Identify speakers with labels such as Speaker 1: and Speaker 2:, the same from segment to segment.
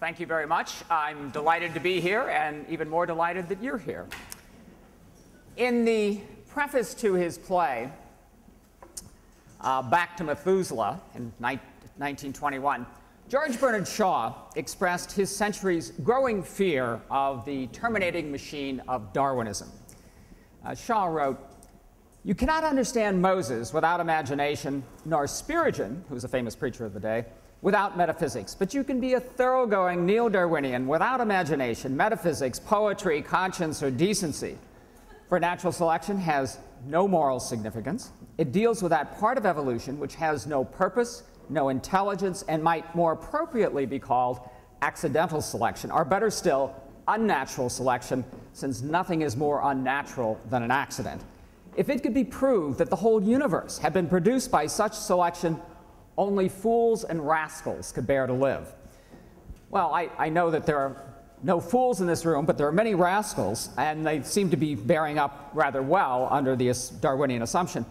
Speaker 1: thank you very much. I'm delighted to be here, and even more delighted that you're here. In the preface to his play, Back to Methuselah, in 1921, George Bernard Shaw expressed his century's growing fear of the terminating machine of Darwinism. Shaw wrote, "You cannot understand Moses without imagination, nor Spurgeon, who was a famous preacher of the day, without metaphysics. But you can be a thoroughgoing neo-Darwinian without imagination, metaphysics, poetry, conscience, or decency. For natural selection has no moral significance. It deals with that part of evolution which has no purpose, no intelligence, and might more appropriately be called accidental selection, or better still, unnatural selection, since nothing is more unnatural than an accident. If it could be proved that the whole universe had been produced by such selection, only fools and rascals could bear to live." Well, I know that there are no fools in this room, but there are many rascals, and they seem to be bearing up rather well under the Darwinian assumption.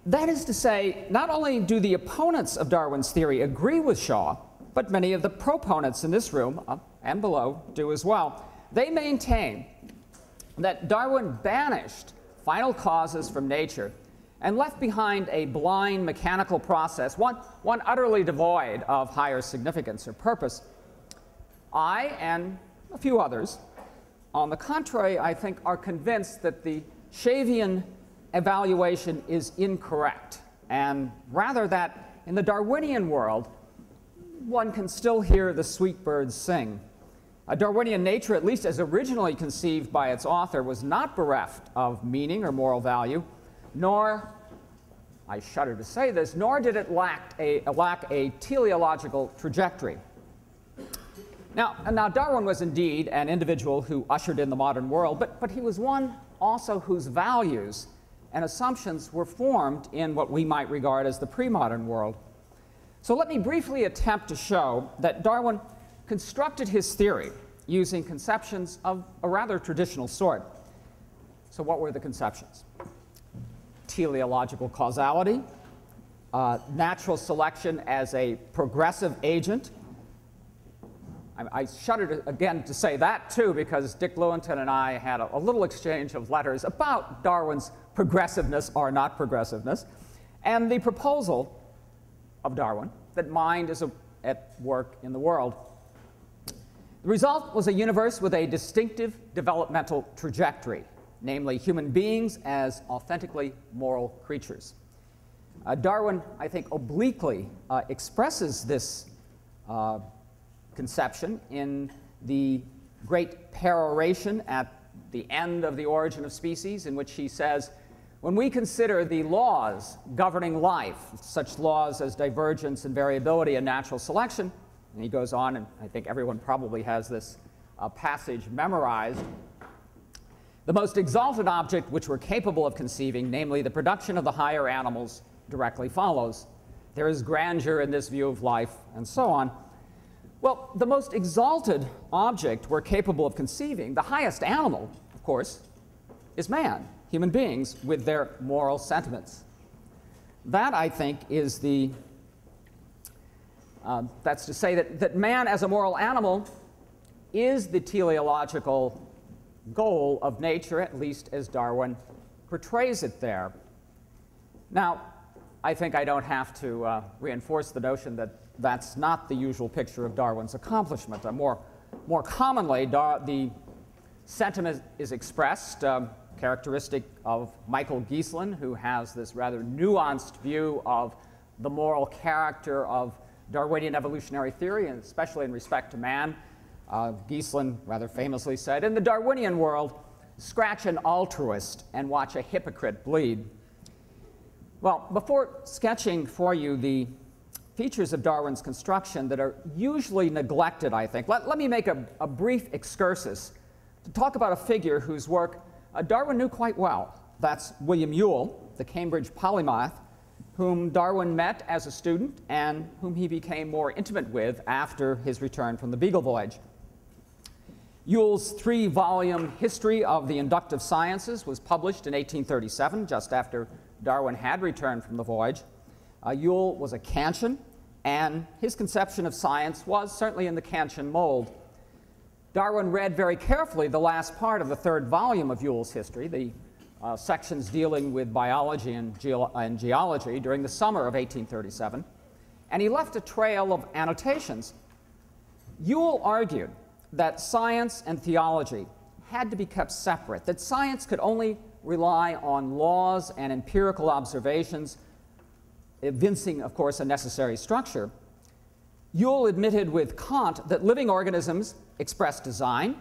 Speaker 1: That is to say, not only do the opponents of Darwin's theory agree with Shaw, but many of the proponents in this room and below do as well. They maintain that Darwin banished final causes from nature and left behind a blind mechanical process, one utterly devoid of higher significance or purpose. I and a few others, on the contrary, I think, are convinced that the Shavian evaluation is incorrect, and rather that in the Darwinian world, one can still hear the sweet birds sing. A Darwinian nature, at least as originally conceived by its author, was not bereft of meaning or moral value, nor, I shudder to say this, nor did it lack a teleological trajectory. Now, Darwin was indeed an individual who ushered in the modern world, but he was one also whose values and assumptions were formed in what we might regard as the pre-modern world. So let me briefly attempt to show that Darwin constructed his theory using conceptions of a rather traditional sort. So what were the conceptions? Teleological causality, natural selection as a progressive agent. I shudder again to say that too, because Dick Lewontin and I had a little exchange of letters about Darwin's progressiveness or not progressiveness, and the proposal of Darwin that mind is at work in the world. The result was a universe with a distinctive developmental trajectory, namely human beings as authentically moral creatures. Darwin, I think, obliquely expresses this conception in the great peroration at the end of The Origin of Species, in which he says, "When we consider the laws governing life, such laws as divergence and variability and natural selection," and he goes on, and I think everyone probably has this passage memorized, "the most exalted object which we're capable of conceiving, namely the production of the higher animals, directly follows. There is grandeur in this view of life," and so on. Well, the most exalted object we're capable of conceiving, the highest animal, of course, is man, human beings with their moral sentiments. That, I think, is the, that's to say that man as a moral animal is the teleological goal of nature, at least as Darwin portrays it there. Now, I think I don't have to reinforce the notion that that's not the usual picture of Darwin's accomplishment. More commonly, the sentiment is expressed, characteristic of Michael Giesland, who has this rather nuanced view of the moral character of Darwinian evolutionary theory, and especially in respect to man. Giesland rather famously said, "In the Darwinian world, scratch an altruist and watch a hypocrite bleed." Well, before sketching for you the features of Darwin's construction that are usually neglected, I think, let me make a brief excursus to talk about a figure whose work Darwin knew quite well. That's William Whewell, the Cambridge polymath, whom Darwin met as a student and whom he became more intimate with after his return from the Beagle voyage. Whewell's 3-volume History of the Inductive Sciences was published in 1837, just after Darwin had returned from the voyage. Whewell was a Kantian. and his conception of science was certainly in the Kantian mold. Darwin read very carefully the last part of the third volume of Whewell's history, the sections dealing with biology and geology, during the summer of 1837, and he left a trail of annotations. Whewell argued that science and theology had to be kept separate, that science could only rely on laws and empirical observations, evincing, of course, a necessary structure. Whewell admitted with Kant that living organisms express design,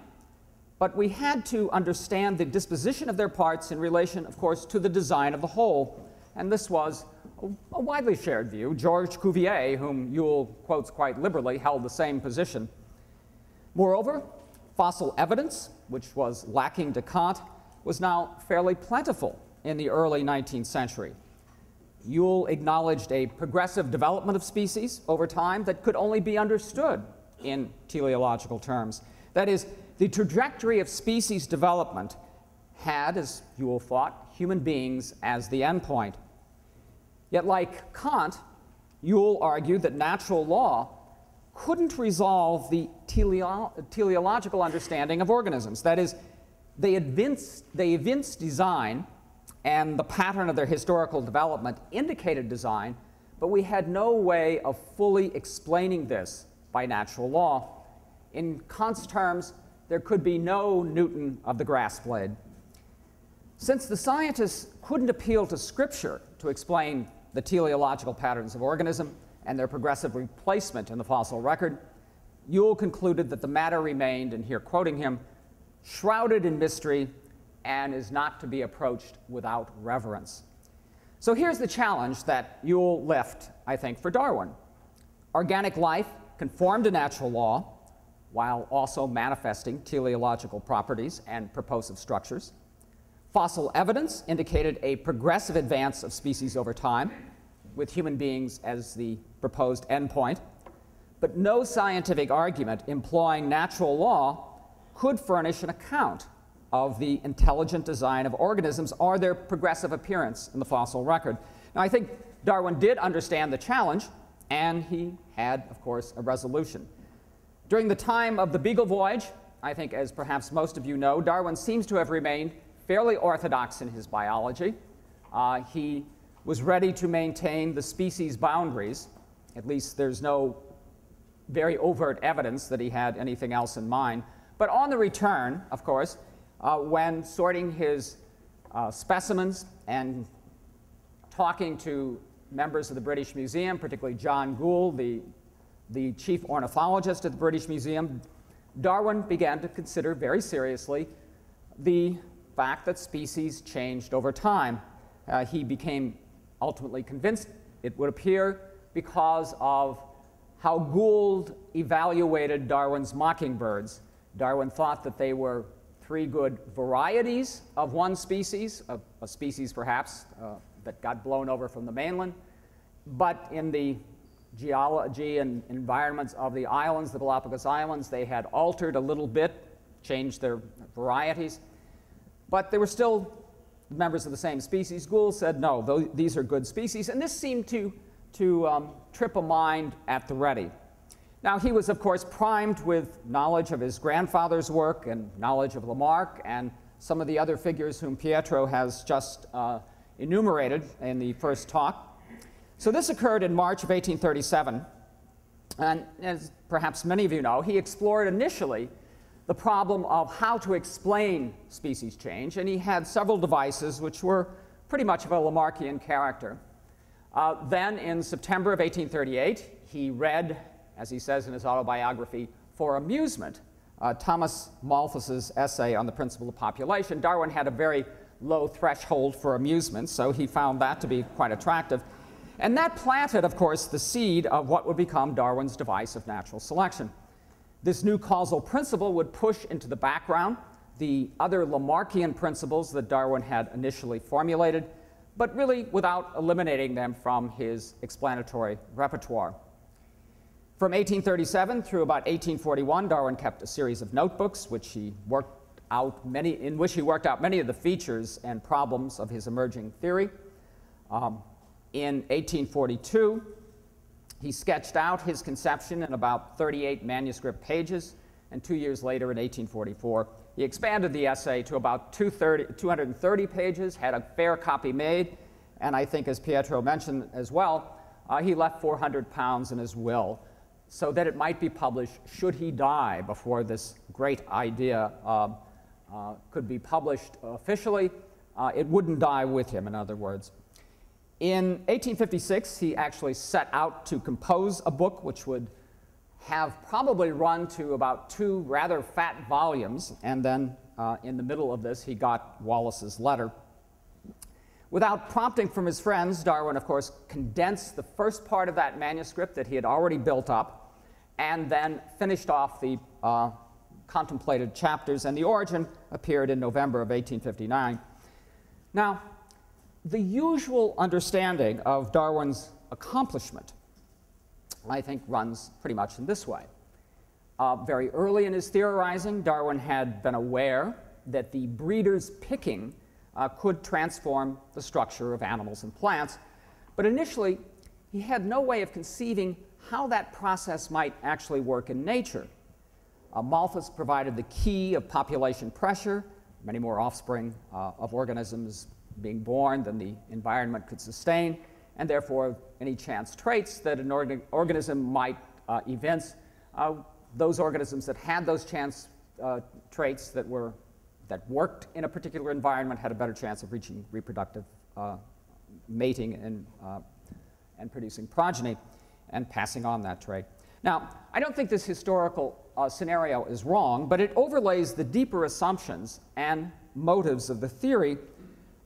Speaker 1: but we had to understand the disposition of their parts in relation, of course, to the design of the whole. And this was a widely shared view. Georges Cuvier, whom Whewell quotes quite liberally, held the same position. Moreover, fossil evidence, which was lacking to Kant, was now fairly plentiful in the early 19th century. Whewell acknowledged a progressive development of species over time that could only be understood in teleological terms. That is, the trajectory of species development had, as Whewell thought, human beings as the endpoint. Yet, like Kant, Whewell argued that natural law couldn't resolve the teleological understanding of organisms. That is, they evinced design, and the pattern of their historical development indicated design, but we had no way of fully explaining this by natural law. In Kant's terms, there could be no Newton of the grass blade. Since the scientists couldn't appeal to Scripture to explain the teleological patterns of organism and their progressive replacement in the fossil record, Whewell concluded that the matter remained, and here quoting him, shrouded in mystery and is not to be approached without reverence. So here's the challenge that Whewell left, I think, for Darwin. Organic life conformed to natural law while also manifesting teleological properties and purposive structures. Fossil evidence indicated a progressive advance of species over time, with human beings as the proposed endpoint. But no scientific argument employing natural law could furnish an account of the intelligent design of organisms or their progressive appearance in the fossil record. Now, I think Darwin did understand the challenge, and he had, of course, a resolution. During the time of the Beagle Voyage, I think, as perhaps most of you know, Darwin seems to have remained fairly orthodox in his biology. He was ready to maintain the species boundaries. At least there's no very overt evidence that he had anything else in mind. But on the return, of course, when sorting his specimens and talking to members of the British Museum, particularly John Gould, the chief ornithologist at the British Museum, Darwin began to consider very seriously the fact that species changed over time. He became ultimately convinced, it would appear, because of how Gould evaluated Darwin's mockingbirds. Darwin thought that they were 3 good varieties of one species, a species perhaps that got blown over from the mainland, but in the geology and environments of the islands, the Galapagos Islands, they had altered a little bit, changed their varieties, but they were still members of the same species. Gould said, no, these are good species, and this seemed to trip a mind at the ready. Now, he was, of course, primed with knowledge of his grandfather's work and knowledge of Lamarck and some of the other figures whom Pietro has just enumerated in the first talk. So this occurred in March of 1837, and as perhaps many of you know, he explored initially the problem of how to explain species change, and he had several devices which were pretty much of a Lamarckian character. Then in September of 1838, he read, as he says in his autobiography, for amusement, Thomas Malthus's essay on the principle of population. Darwin had a very low threshold for amusement, so he found that to be quite attractive. And that planted, of course, the seed of what would become Darwin's device of natural selection. This new causal principle would push into the background the other Lamarckian principles that Darwin had initially formulated, but really without eliminating them from his explanatory repertoire. From 1837 through about 1841, Darwin kept a series of notebooks in which he worked out many of the features and problems of his emerging theory. In 1842, He sketched out his conception in about 38 manuscript pages, and 2 years later, in 1844, he expanded the essay to about 230 pages, had a fair copy made, and I think, as Pietro mentioned as well, he left £400 in his will so that it might be published should he die before this great idea could be published officially. It wouldn't die with him, in other words. In 1856, he actually set out to compose a book which would have probably run to about 2 rather fat volumes, and then in the middle of this, he got Wallace's letter. Without prompting from his friends, Darwin, of course, condensed the first part of that manuscript that he had already built up, and then finished off the contemplated chapters, and The Origin appeared in November of 1859. Now, the usual understanding of Darwin's accomplishment, I think, runs pretty much in this way. Very early in his theorizing, Darwin had been aware that the breeder's picking could transform the structure of animals and plants, but initially he had no way of conceiving how that process might actually work in nature. Malthus provided the key of population pressure, many more offspring of organisms being born than the environment could sustain, and therefore any chance traits that an organism might evince, those organisms that had those chance traits that worked in a particular environment had a better chance of reaching reproductive mating and producing progeny and passing on that trait. Now, I don't think this historical scenario is wrong, but it overlays the deeper assumptions and motives of the theory.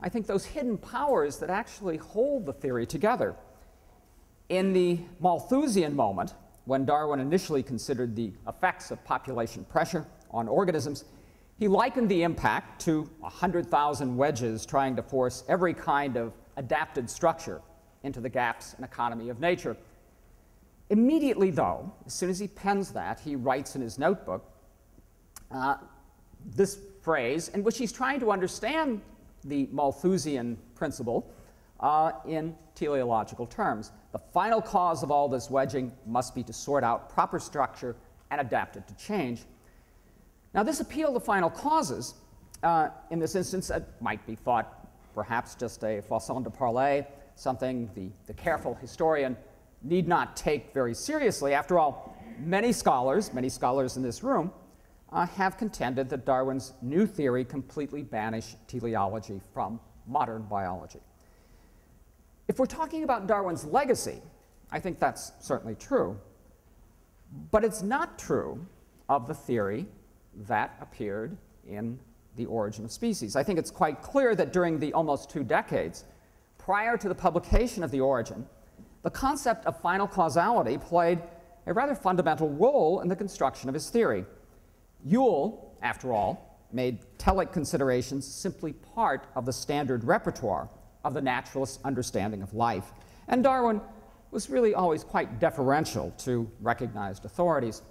Speaker 1: I think those hidden powers that actually hold the theory together. In the Malthusian moment, when Darwin initially considered the effects of population pressure on organisms, he likened the impact to 100,000 wedges trying to force every kind of adapted structure into the gaps and economy of nature. Immediately, though, as soon as he pens that, he writes in his notebook this phrase in which he's trying to understand the Malthusian principle in teleological terms. The final cause of all this wedging must be to sort out proper structure and adapt it to change. Now, this appeal to final causes, in this instance, might be thought perhaps just a façon de parler, something the careful historian need not take very seriously. After all, many scholars in this room, have contended that Darwin's new theory completely banished teleology from modern biology. If we're talking about Darwin's legacy, I think that's certainly true, but it's not true of the theory that appeared in The Origin of Species. I think it's quite clear that during the almost 2 decades prior to the publication of The Origin, the concept of final causality played a rather fundamental role in the construction of his theory. Whewell, after all, made telic considerations simply part of the standard repertoire of the naturalist's understanding of life, and Darwin was really always quite deferential to recognized authorities.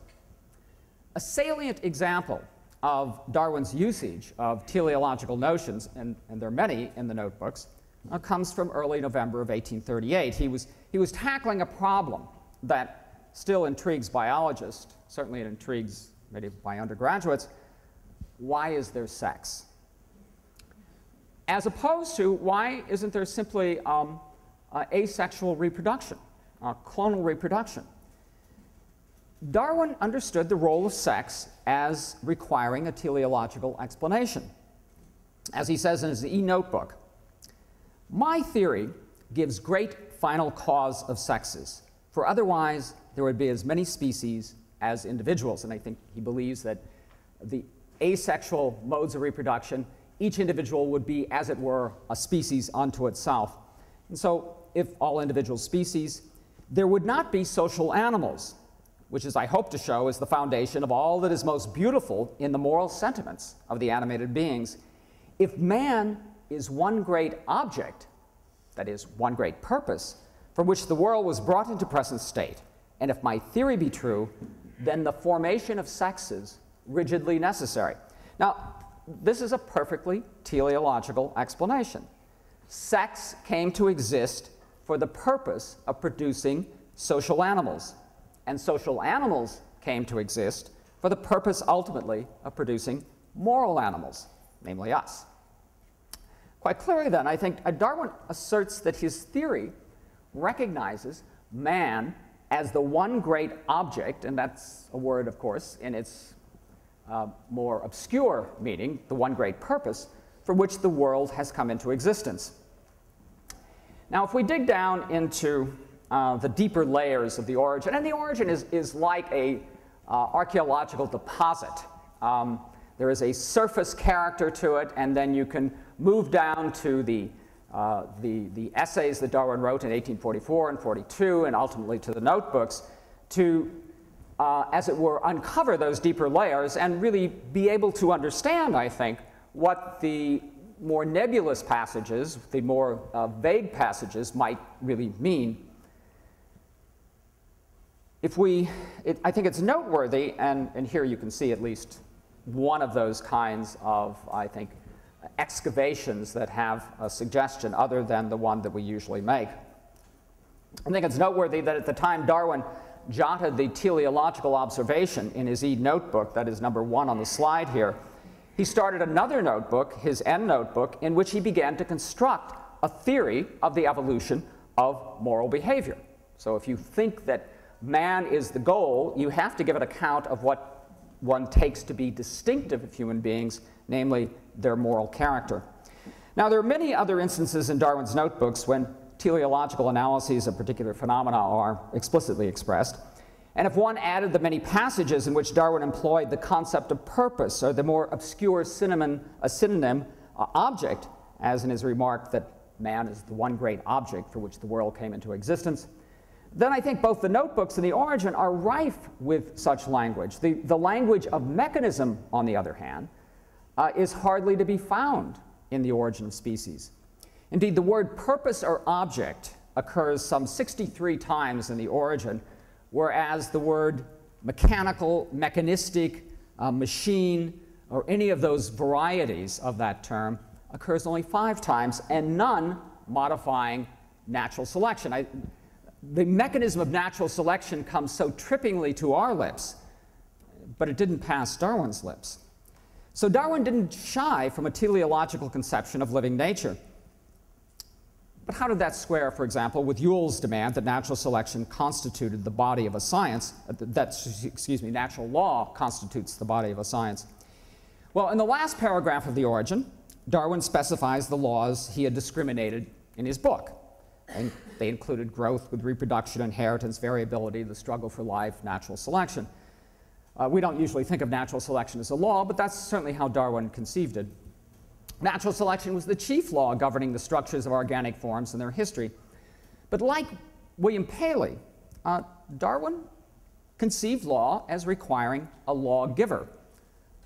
Speaker 1: A salient example of Darwin's usage of teleological notions, and there are many in the notebooks, comes from early November of 1838. He was tackling a problem that still intrigues biologists, certainly it intrigues many of my undergraduates. Why is there sex? As opposed to, why isn't there simply asexual reproduction, clonal reproduction? Darwin understood the role of sex as requiring a teleological explanation. As he says in his e-notebook, "My theory gives great final cause of sexes, for otherwise there would be as many species as individuals." And I think he believes that the asexual modes of reproduction, each individual would be, as it were, a species unto itself. And so if all individual species, there would not be social animals, which, as I hope to show, is the foundation of all that is most beautiful in the moral sentiments of the animated beings. If man is one great object, that is, one great purpose, from which the world was brought into present state, and if my theory be true, then the formation of sex is rigidly necessary. Now, this is a perfectly teleological explanation. Sex came to exist for the purpose of producing social animals. And social animals came to exist for the purpose, ultimately, of producing moral animals, namely us. Quite clearly, then, I think Darwin asserts that his theory recognizes man as the one great object, and that's a word, of course, in its more obscure meaning, the one great purpose, for which the world has come into existence. Now, if we dig down into the deeper layers of the origin, and the origin is like a archaeological deposit. There is a surface character to it, and then you can move down to the essays that Darwin wrote in 1844 and 42, and ultimately to the notebooks, to, as it were, uncover those deeper layers and really be able to understand, I think, what the more nebulous passages, the more vague passages might really mean. I think it's noteworthy, and here you can see at least one of those kinds of, I think, excavations that have a suggestion other than the one that we usually make. I think it's noteworthy that at the time Darwin jotted the teleological observation in his notebook, that is number 1 on the slide here, he started another notebook, his N notebook, in which he began to construct a theory of the evolution of moral behavior. So if you think that man is the goal, you have to give an account of what one takes to be distinctive of human beings, namely their moral character. Now, there are many other instances in Darwin's notebooks when teleological analyses of particular phenomena are explicitly expressed. And if one added the many passages in which Darwin employed the concept of purpose, or the more obscure synonym object, as in his remark that man is the one great object for which the world came into existence, then I think both the notebooks and the origin are rife with such language. The language of mechanism, on the other hand, is hardly to be found in the origin of species. Indeed, the word purpose or object occurs some 63 times in the origin, whereas the word mechanical, mechanistic, machine, or any of those varieties of that term occurs only 5 times, and none modifying natural selection. The mechanism of natural selection comes so trippingly to our lips, but it didn't pass Darwin's lips. So Darwin didn't shy from a teleological conception of living nature. But how did that square, for example, with Whewell's demand that natural selection constituted the body of a science, natural law constitutes the body of a science? Well, in the last paragraph of the origin, Darwin specifies the laws he had discriminated in his book. And they included growth with reproduction, inheritance, variability, the struggle for life, natural selection. We don't usually think of natural selection as a law, but that's certainly how Darwin conceived it. Natural selection was the chief law governing the structures of organic forms and their history. But like William Paley, Darwin conceived law as requiring a lawgiver.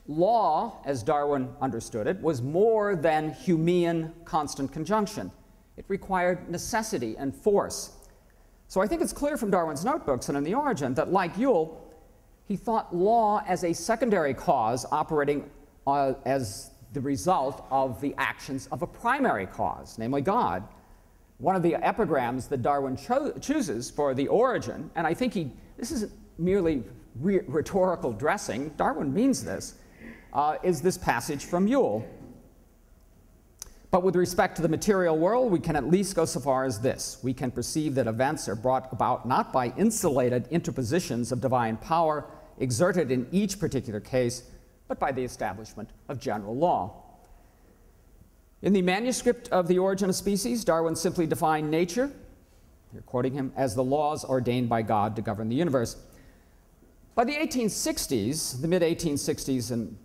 Speaker 1: Law, as Darwin understood it, was more than Humean constant conjunction. It required necessity and force. So I think it's clear from Darwin's notebooks and in the origin that, like Whewell, he thought law as a secondary cause operating as the result of the actions of a primary cause, namely God. One of the epigrams that Darwin chooses for the origin, and I think this isn't merely rhetorical dressing, Darwin means this, is this passage from Whewell. But with respect to the material world, we can at least go so far as this. We can perceive that events are brought about not by insulated interpositions of divine power exerted in each particular case, but by the establishment of general law. In the manuscript of The Origin of Species, Darwin simply defined nature, you're quoting him, as the laws ordained by God to govern the universe. By the 1860s, the mid-1860s and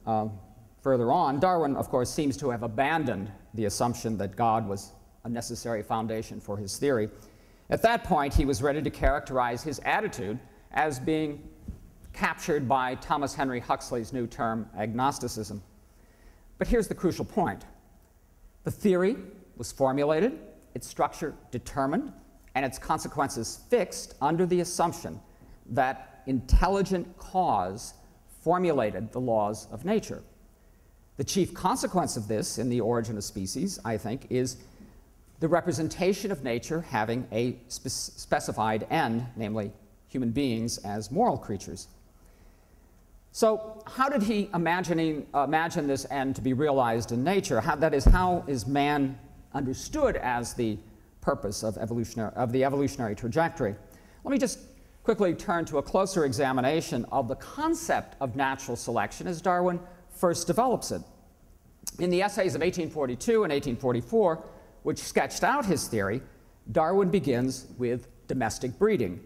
Speaker 1: further on, Darwin, of course, seems to have abandoned the assumption that God was a necessary foundation for his theory. At that point, he was ready to characterize his attitude as being captured by Thomas Henry Huxley's new term, agnosticism. But here's the crucial point. The theory was formulated, its structure determined, and its consequences fixed under the assumption that intelligent cause formulated the laws of nature. The chief consequence of this in The Origin of Species, I think, is the representation of nature having a specified end, namely human beings as moral creatures. So how did he imagine this end to be realized in nature? How is man understood as the purpose of the evolutionary trajectory? Let me just quickly turn to a closer examination of the concept of natural selection as Darwin first develops it. In the essays of 1842 and 1844, which sketched out his theory, Darwin begins with domestic breeding.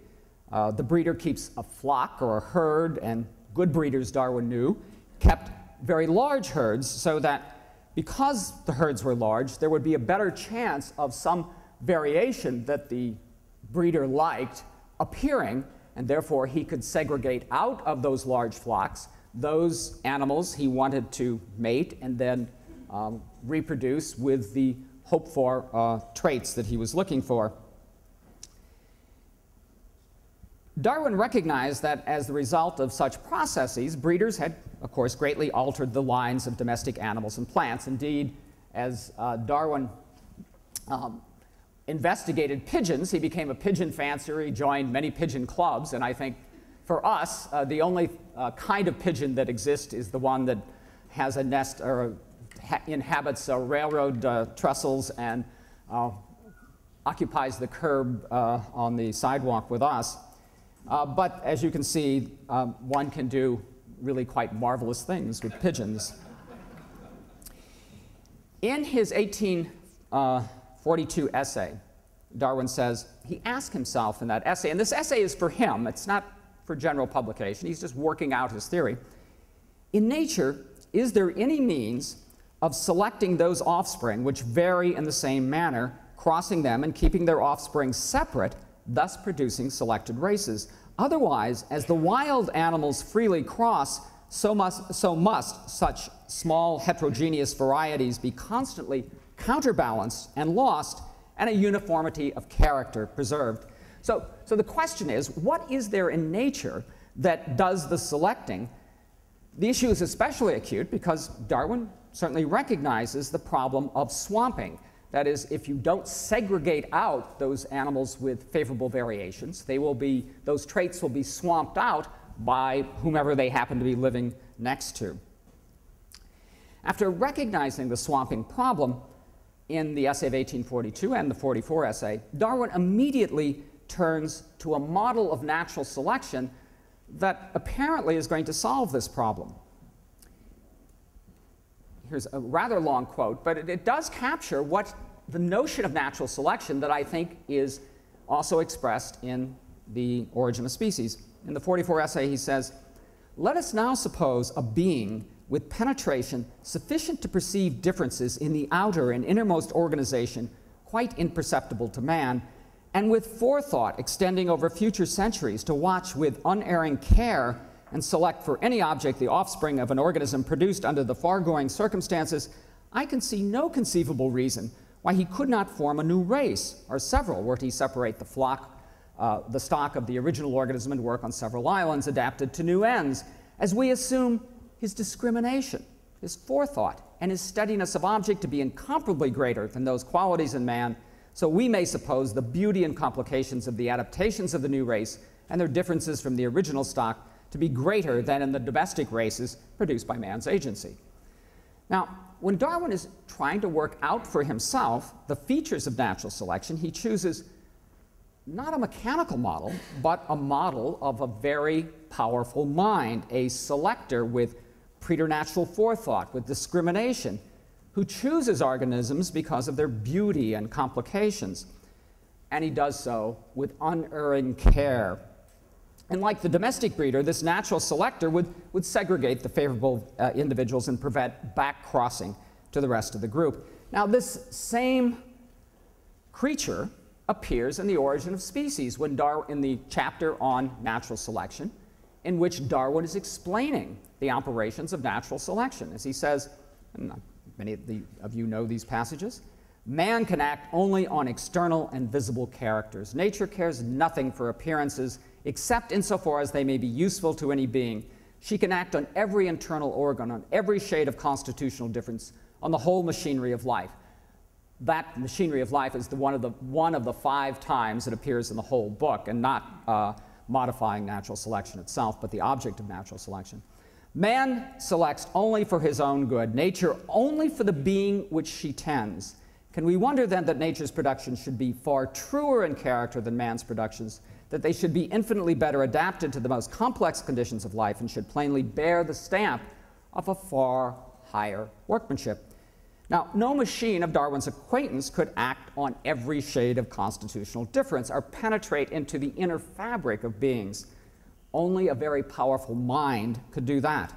Speaker 1: The breeder keeps a flock or a herd, and good breeders, Darwin knew, kept very large herds so that because the herds were large, there would be a better chance of some variation that the breeder liked appearing, and therefore he could segregate out of those large flocks those animals he wanted to mate and then reproduce with the hoped for traits that he was looking for. Darwin recognized that as the result of such processes, breeders had, of course, greatly altered the lines of domestic animals and plants. Indeed, as Darwin investigated pigeons, he became a pigeon fancier. He joined many pigeon clubs, and I think for us, the only kind of pigeon that exists is the one that has a nest or inhabits railroad trestles and occupies the curb on the sidewalk with us. But as you can see, one can do really quite marvelous things with pigeons. In his 1842 essay, Darwin says, he asked himself in that essay, and this essay is for him, it's not for general publication, he's just working out his theory. In nature, is there any means of selecting those offspring which vary in the same manner, crossing them and keeping their offspring separate, thus producing selected races? Otherwise, as the wild animals freely cross, so must such small heterogeneous varieties be constantly counterbalanced and lost, and a uniformity of character preserved. So the question is, what is there in nature that does the selecting? The issue is especially acute because Darwin certainly recognizes the problem of swamping. That is, if you don't segregate out those animals with favorable variations, those traits will be swamped out by whomever they happen to be living next to. After recognizing the swamping problem in the essay of 1842 and the 44 essay, Darwin immediately turns to a model of natural selection that apparently is going to solve this problem. Here's a rather long quote, but it does capture what the notion of natural selection that I think is also expressed in The Origin of Species. In the 44 essay, he says, "Let us now suppose a being with penetration sufficient to perceive differences in the outer and innermost organization quite imperceptible to man, and with forethought extending over future centuries to watch with unerring care and select for any object the offspring of an organism produced under the foregoing circumstances, I can see no conceivable reason why he could not form a new race, or several, were he separate the stock of the original organism and work on several islands adapted to new ends, as we assume his discrimination, his forethought, and his steadiness of object to be incomparably greater than those qualities in man, so we may suppose the beauty and complications of the adaptations of the new race and their differences from the original stock to be greater than in the domestic races produced by man's agency." Now, when Darwin is trying to work out for himself the features of natural selection, he chooses not a mechanical model, but a model of a very powerful mind, a selector with preternatural forethought, with discrimination, who chooses organisms because of their beauty and complications. And he does so with unerring care. And like the domestic breeder, this natural selector would segregate the favorable individuals and prevent back crossing to the rest of the group. Now, this same creature appears in The Origin of Species in the chapter on natural selection, in which Darwin is explaining the operations of natural selection. As he says, and many of you know these passages, "Man can act only on external and visible characters. Nature cares nothing for appearances, except insofar as they may be useful to any being. She can act on every internal organ, on every shade of constitutional difference, on the whole machinery of life. that machinery of life is one of the 5 times it appears in the whole book, and not modifying natural selection itself, but the object of natural selection. Man selects only for his own good, nature only for the being which she tends. Can we wonder then that nature's productions should be far truer in character than man's productions, that they should be infinitely better adapted to the most complex conditions of life, and should plainly bear the stamp of a far higher workmanship? Now, no machine of Darwin's acquaintance could act on every shade of constitutional difference or penetrate into the inner fabric of beings. Only a very powerful mind could do that.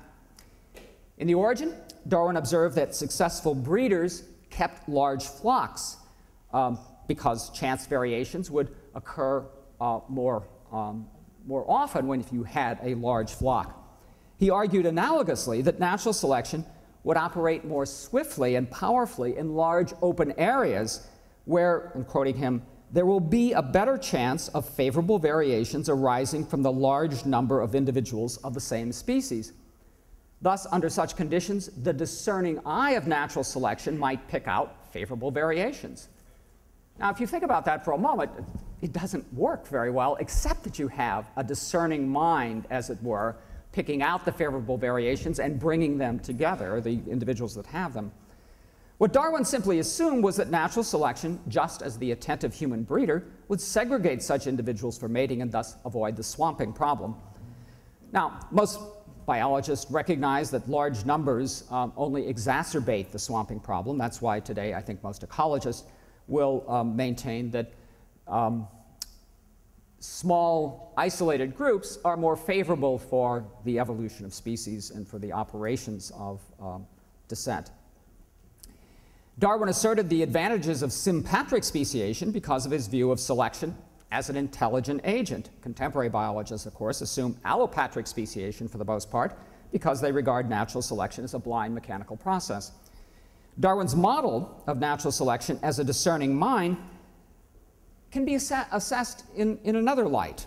Speaker 1: In The Origin, Darwin observed that successful breeders kept large flocks because chance variations would occur more often if you had a large flock. He argued analogously that natural selection would operate more swiftly and powerfully in large open areas where, I'm quoting him, there will be a better chance of favorable variations arising from the large number of individuals of the same species. Thus, under such conditions, the discerning eye of natural selection might pick out favorable variations. Now, if you think about that for a moment, it doesn't work very well, except that you have a discerning mind, as it were, picking out the favorable variations and bringing them together, the individuals that have them. What Darwin simply assumed was that natural selection, just as the attentive human breeder, would segregate such individuals for mating and thus avoid the swamping problem. Now, most biologists recognize that large numbers only exacerbate the swamping problem. That's why today I think most ecologists will maintain that small, isolated groups are more favorable for the evolution of species and for the operations of descent. Darwin asserted the advantages of sympatric speciation because of his view of selection as an intelligent agent. Contemporary biologists, of course, assume allopatric speciation for the most part because they regard natural selection as a blind mechanical process. Darwin's model of natural selection as a discerning mind can be assessed in another light.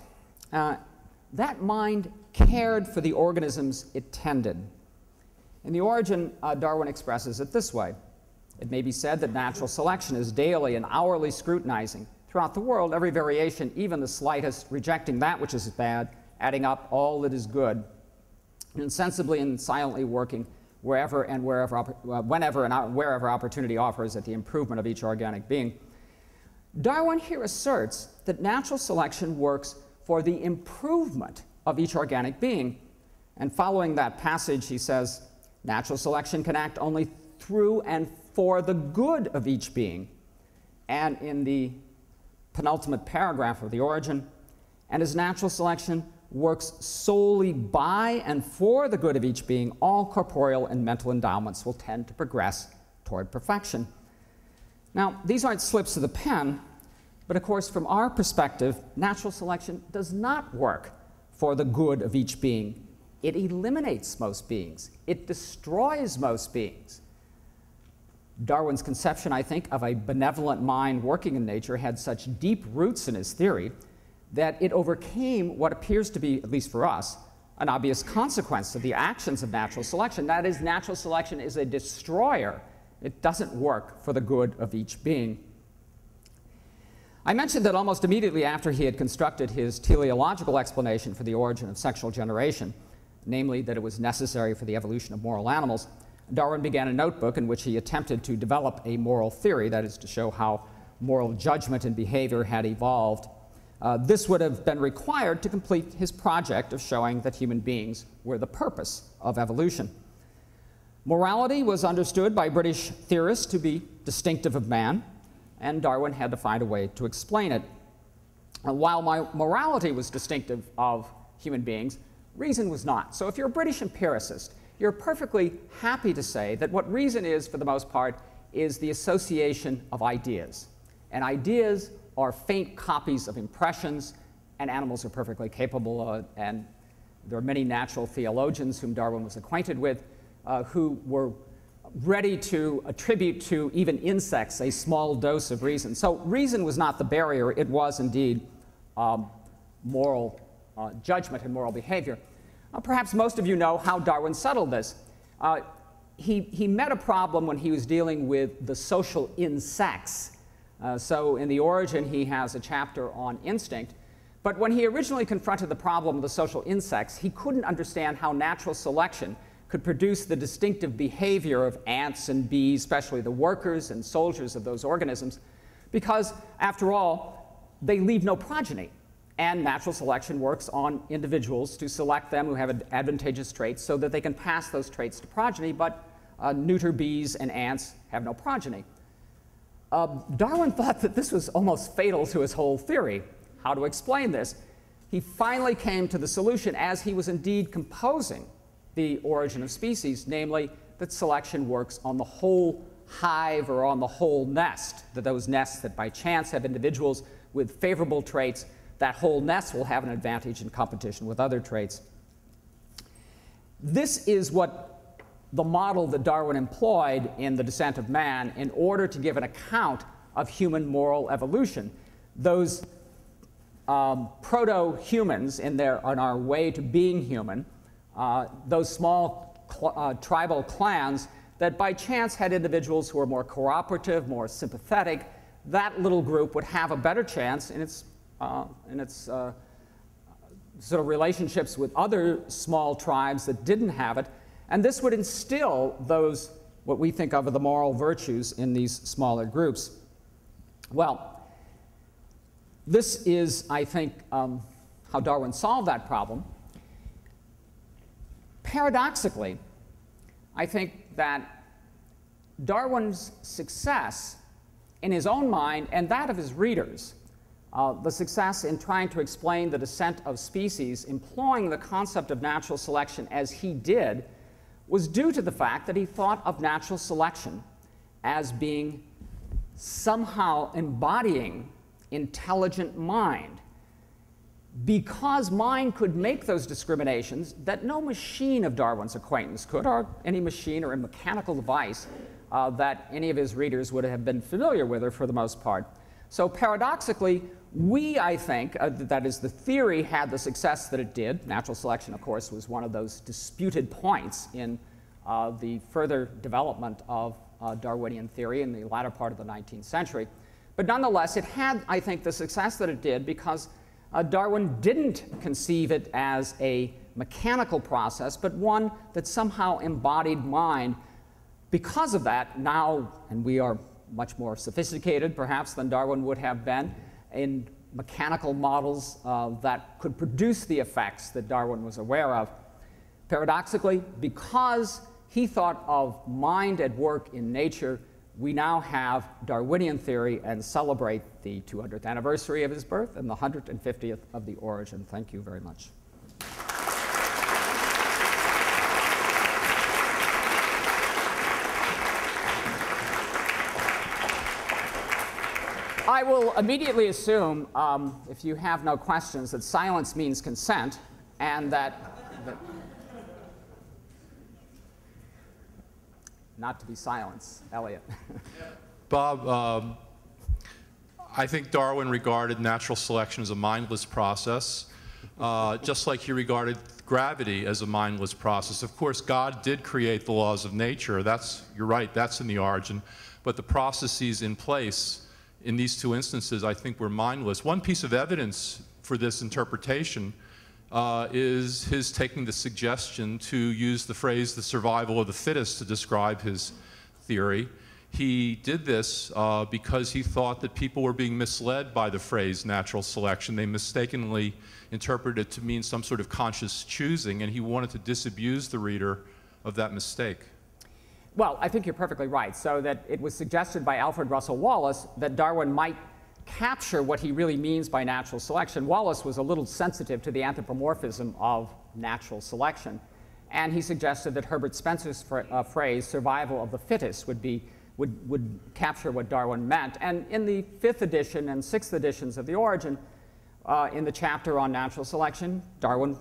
Speaker 1: That mind cared for the organisms it tended. In The Origin, Darwin expresses it this way. It may be said that natural selection is daily and hourly scrutinizing throughout the world every variation, even the slightest, rejecting that which is bad, adding up all that is good, and insensibly and silently working whenever and wherever opportunity offers at the improvement of each organic being. Darwin here asserts that natural selection works for the improvement of each organic being. And following that passage, he says, natural selection can act only through and for the good of each being. And in the penultimate paragraph of The Origin, and as natural selection works solely by and for the good of each being, all corporeal and mental endowments will tend to progress toward perfection. Now, these aren't slips of the pen, but of course, from our perspective, natural selection does not work for the good of each being. It eliminates most beings. It destroys most beings. Darwin's conception, I think, of a benevolent mind working in nature had such deep roots in his theory that it overcame what appears to be, at least for us, an obvious consequence of the actions of natural selection. That is, natural selection is a destroyer. It doesn't work for the good of each being. I mentioned that almost immediately after he had constructed his teleological explanation for the origin of sexual generation, namely that it was necessary for the evolution of moral animals, Darwin began a notebook in which he attempted to develop a moral theory, that is to show how moral judgment and behavior had evolved. This would have been required to complete his project of showing that human beings were the purpose of evolution. Morality was understood by British theorists to be distinctive of man, and Darwin had to find a way to explain it. While morality was distinctive of human beings, reason was not. So if you're a British empiricist, you're perfectly happy to say that what reason is, for the most part, is the association of ideas. And ideas are faint copies of impressions, and animals are perfectly capable, and there are many natural theologians whom Darwin was acquainted with who were ready to attribute to even insects a small dose of reason. So reason was not the barrier. It was indeed moral judgment and moral behavior. Perhaps most of you know how Darwin settled this. he met a problem when he was dealing with the social insects. So in The Origin, he has a chapter on instinct. But when he originally confronted the problem of the social insects, he couldn't understand how natural selection could produce the distinctive behavior of ants and bees, especially the workers and soldiers of those organisms, because, after all, they leave no progeny. And natural selection works on individuals to select them who have advantageous traits so that they can pass those traits to progeny, but neuter bees and ants have no progeny. Darwin thought that this was almost fatal to his whole theory. How to explain this? He finally came to the solution as he was indeed composing The Origin of Species, namely that selection works on the whole hive or on the whole nest, that those nests that by chance have individuals with favorable traits, that whole nest will have an advantage in competition with other traits. This is what the model that Darwin employed in The Descent of Man in order to give an account of human moral evolution. Those proto-humans on our way to being human, those small tribal clans that by chance had individuals who were more cooperative, more sympathetic, that little group would have a better chance in its sort of relationships with other small tribes that didn't have it. And this would instill those, what we think of as the moral virtues in these smaller groups. Well, this is, I think, how Darwin solved that problem. Paradoxically, I think that Darwin's success in his own mind and that of his readers, the success in trying to explain the descent of species, employing the concept of natural selection as he did, was due to the fact that he thought of natural selection as being somehow embodying intelligent mind, because mind could make those discriminations that no machine of Darwin's acquaintance could, or any machine or a mechanical device that any of his readers would have been familiar with, or for the most part. So paradoxically, I think, that is, the theory had the success that it did. Natural selection, of course, was one of those disputed points in the further development of Darwinian theory in the latter part of the 19th century. But nonetheless, it had, I think, the success that it did because Darwin didn't conceive it as a mechanical process, but one that somehow embodied mind. Because of that, now, and we are much more sophisticated, perhaps, than Darwin would have been in mechanical models that could produce the effects that Darwin was aware of. Paradoxically, because he thought of mind at work in nature, we now have Darwinian theory and celebrate the 200th anniversary of his birth and the 150th of The Origin. Thank you very much. I will immediately assume, if you have no questions, that silence means consent, and that not to be silenced. Elliot.
Speaker 2: Bob, I think Darwin regarded natural selection as a mindless process, just like he regarded gravity as a mindless process. Of course, God did create the laws of nature. You're right, that's in The Origin. But the processes in place in these two instances, I think, were mindless. One piece of evidence for this interpretation is his taking the suggestion to use the phrase the survival of the fittest to describe his theory. He did this because he thought that people were being misled by the phrase natural selection. They mistakenly interpreted it to mean some sort of conscious choosing, and he wanted to disabuse the reader of that mistake.
Speaker 1: Well, I think you're perfectly right. So that it was suggested by Alfred Russel Wallace that Darwin might capture what he really means by natural selection. Wallace was a little sensitive to the anthropomorphism of natural selection, and he suggested that Herbert Spencer's phrase survival of the fittest would capture what Darwin meant. And in the 5th edition and 6th editions of The Origin, in the chapter on natural selection, Darwin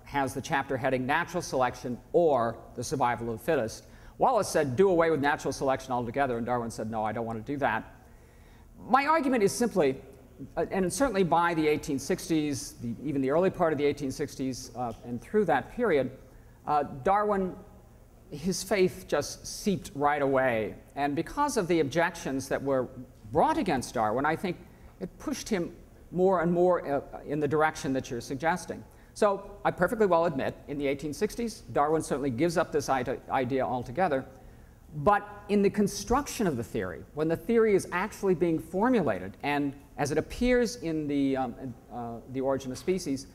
Speaker 1: has the chapter heading Natural Selection or the Survival of the Fittest. Wallace said, do away with natural selection altogether, and Darwin said, no, I don't want to do that. My argument is simply, and certainly by the 1860s, even the early part of the 1860s and through that period, Darwin his faith just seeped right away. And because of the objections that were brought against Darwin, I think it pushed him more and more in the direction that you're suggesting. So I perfectly well admit, in the 1860s, Darwin certainly gives up this idea altogether. But in the construction of the theory, when the theory is actually being formulated, and as it appears in the Origin of Species,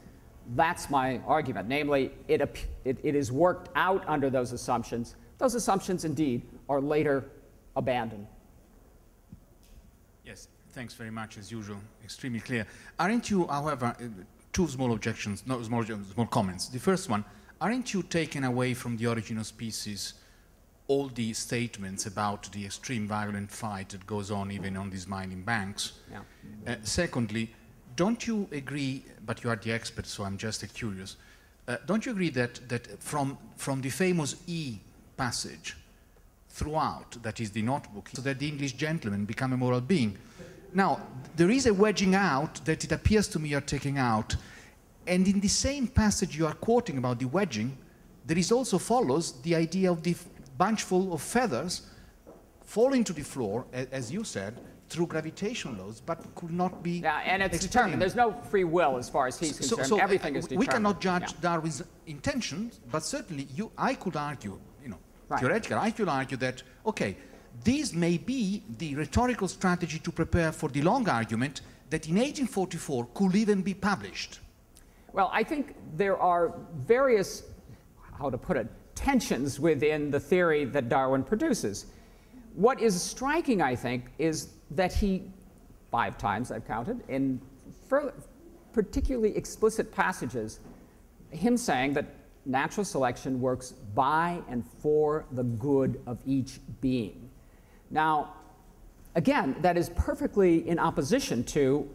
Speaker 1: that's my argument. Namely, it is worked out under those assumptions. Those assumptions, indeed, are later abandoned.
Speaker 3: Yes, thanks very much, as usual. Extremely clear. Aren't you, however, two small objections, no, small comments. The first one, aren't you taken away from the Origin of Species all the statements about the extreme violent fight that goes on even on these mining banks? Yeah. Secondly, don't you agree, but you are the expert, so I'm just curious, don't you agree that from the famous E passage throughout, that is the notebook, so that the English gentleman become a moral being? Now, there is a wedging out that it appears to me you're taking out, and in the same passage you are quoting about the wedging, there is also follows the idea of the bunchful of feathers falling to the floor, as you said, through gravitational laws, but could not be
Speaker 1: and it's
Speaker 3: explained.
Speaker 1: determined. There's no free will as far as he's concerned.
Speaker 3: So
Speaker 1: everything is determined.
Speaker 3: We cannot judge Darwin's intentions, but certainly I could argue, theoretically, I could argue that, okay, this may be the rhetorical strategy to prepare for the long argument that in 1844 could even be published.
Speaker 1: Well, I think there are various, how to put it, tensions within the theory that Darwin produces. What is striking, I think, is that he, 5 times I've counted, in particularly explicit passages, him saying that natural selection works by and for the good of each being. Now, again, that is perfectly in opposition to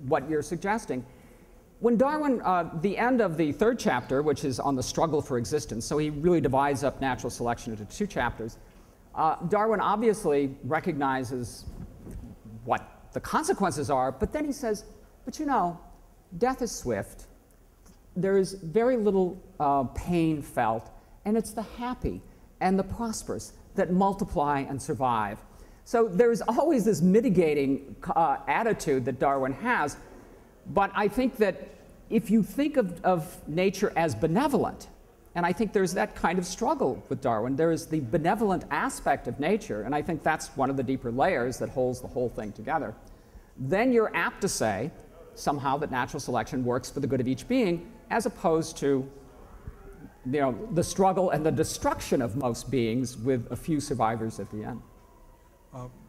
Speaker 1: what you're suggesting. When Darwin, the end of the 3rd chapter, which is on the struggle for existence, so he really divides up natural selection into 2 chapters, Darwin obviously recognizes what the consequences are, but then he says, but you know, death is swift. There is very little pain felt, and it's the happy and the prosperous that multiply and survive. So there's always this mitigating attitude that Darwin has, but I think that if you think of nature as benevolent, and I think there's that kind of struggle with Darwin, there is the benevolent aspect of nature, and I think that's one of the deeper layers that holds the whole thing together, then you're apt to say somehow that natural selection works for the good of each being, as opposed to the struggle and the destruction of most beings with a few survivors at the end.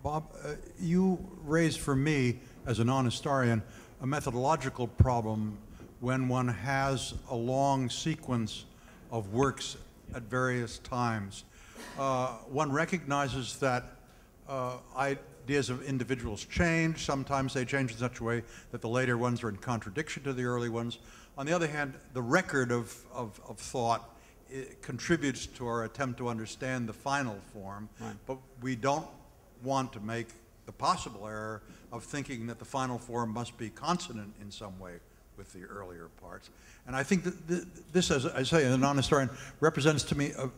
Speaker 4: Bob, you raised for me, as a non-historian, a methodological problem when one has a long sequence of works at various times. One recognizes that ideas of individuals change. Sometimes they change in such a way that the later ones are in contradiction to the early ones. On the other hand, the record of thought contributes to our attempt to understand the final form, right. But we don't want to make the possible error of thinking that the final form must be consonant in some way with the earlier parts. And I think that this, as I say, as a non-historian, represents to me a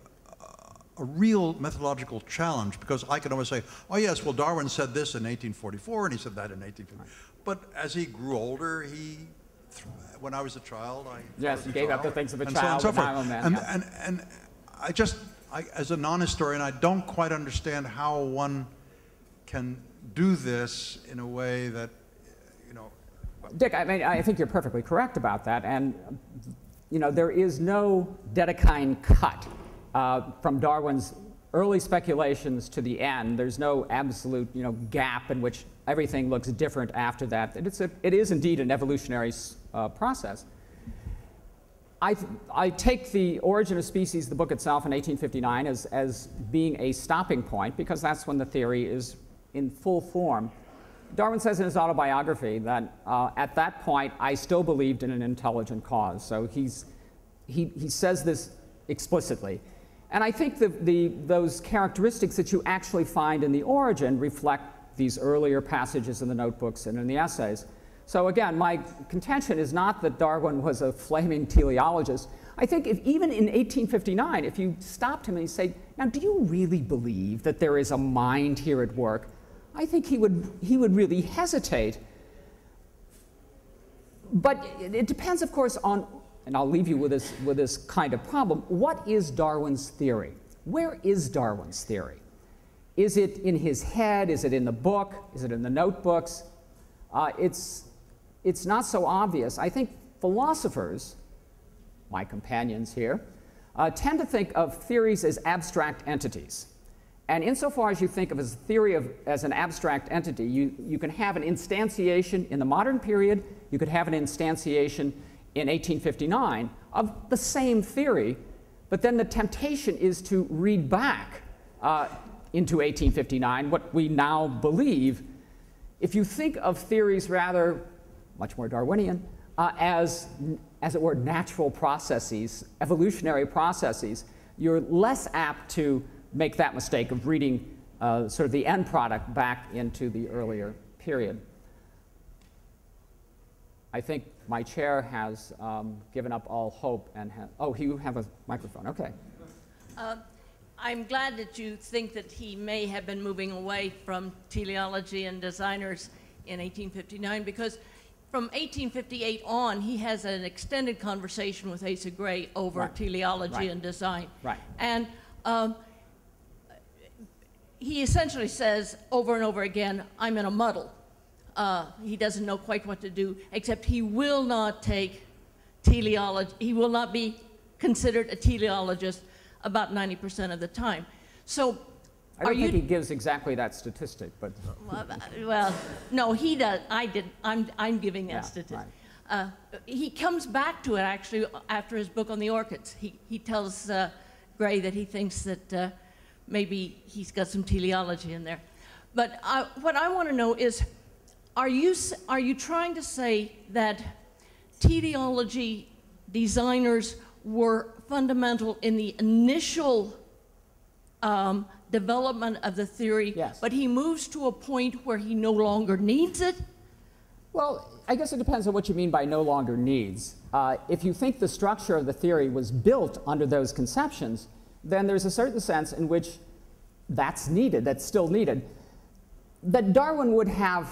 Speaker 4: real methodological challenge, because I can always say, oh yes, well Darwin said this in 1844 and he said that in 1850. Right. But as he grew older, when I was a child,
Speaker 1: he gave up the things of a child,
Speaker 4: so on and so forth.
Speaker 1: And
Speaker 4: I as a non-historian, I don't quite understand how one can do this in a way that,
Speaker 1: Dick, I mean, I think you're perfectly correct about that, and there is no Dedekind cut from Darwin's early speculations to the end. There's no absolute gap in which everything looks different after that. It is indeed an evolutionary process. I take the Origin of Species, the book itself in 1859, as being a stopping point, because that's when the theory is in full form. Darwin says in his autobiography that at that point I still believed in an intelligent cause. So he says this explicitly. And I think those characteristics that you actually find in the Origin reflect these earlier passages in the notebooks and in the essays. So again, my contention is not that Darwin was a flaming teleologist. I think even in 1859, if you stopped him and you say, now do you really believe that there is a mind here at work? I think he would really hesitate. But it depends, of course, on, and I'll leave you with this kind of problem, what is Darwin's theory? Where is Darwin's theory? Is it in his head? Is it in the book? Is it in the notebooks? It's not so obvious. I think philosophers, my companions here, tend to think of theories as abstract entities. And insofar as you think of as a theory as an abstract entity, you can have an instantiation in the modern period, you could have an instantiation in 1859 of the same theory, but then the temptation is to read back into 1859 what we now believe. If you think of theories rather, much more Darwinian, as it were, natural processes, evolutionary processes, you're less apt to make that mistake of reading sort of the end product back into the earlier period. I think my chair has given up all hope and oh, you have a microphone, okay.
Speaker 5: I'm glad that you think that he may have been moving away from teleology and designers in 1859, because from 1858 on, he has an extended conversation with Asa Gray over teleology and design.
Speaker 1: Right.
Speaker 5: And he essentially says over and over again, I'm in a muddle. He doesn't know quite what to do, except he will not take teleology, he will not be considered a teleologist about 90% of the time. So
Speaker 1: I don't think he gives exactly that statistic, but
Speaker 5: well, no, he does. I'm giving that statistic.
Speaker 1: Right.
Speaker 5: He comes back to it actually after his book on the orchids. He tells Gray that he thinks that maybe he's got some teleology in there. But what I want to know is, are you trying to say that teleology designers were fundamental in the initial development of the theory,
Speaker 1: yes,
Speaker 5: but he moves to a point where he no longer needs it?
Speaker 1: Well, I guess it depends on what you mean by no longer needs. If you think the structure of the theory was built under those conceptions, then there's a certain sense in which that's needed, that's still needed. That Darwin would have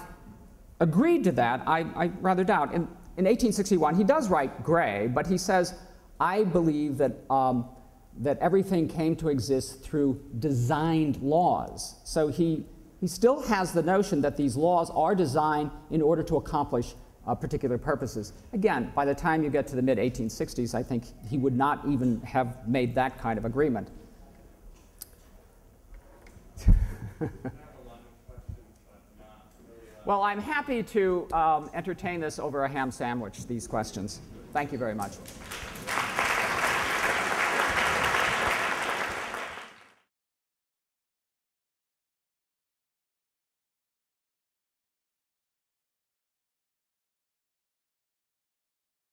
Speaker 1: agreed to that, I rather doubt. In 1861, he does write Gray, but he says, I believe that that everything came to exist through designed laws. So he still has the notion that these laws are designed in order to accomplish particular purposes. Again, by the time you get to the mid-1860s, I think he would not even have made that kind of agreement. Well, I'm happy to entertain this over a ham sandwich, these questions. Thank you very much.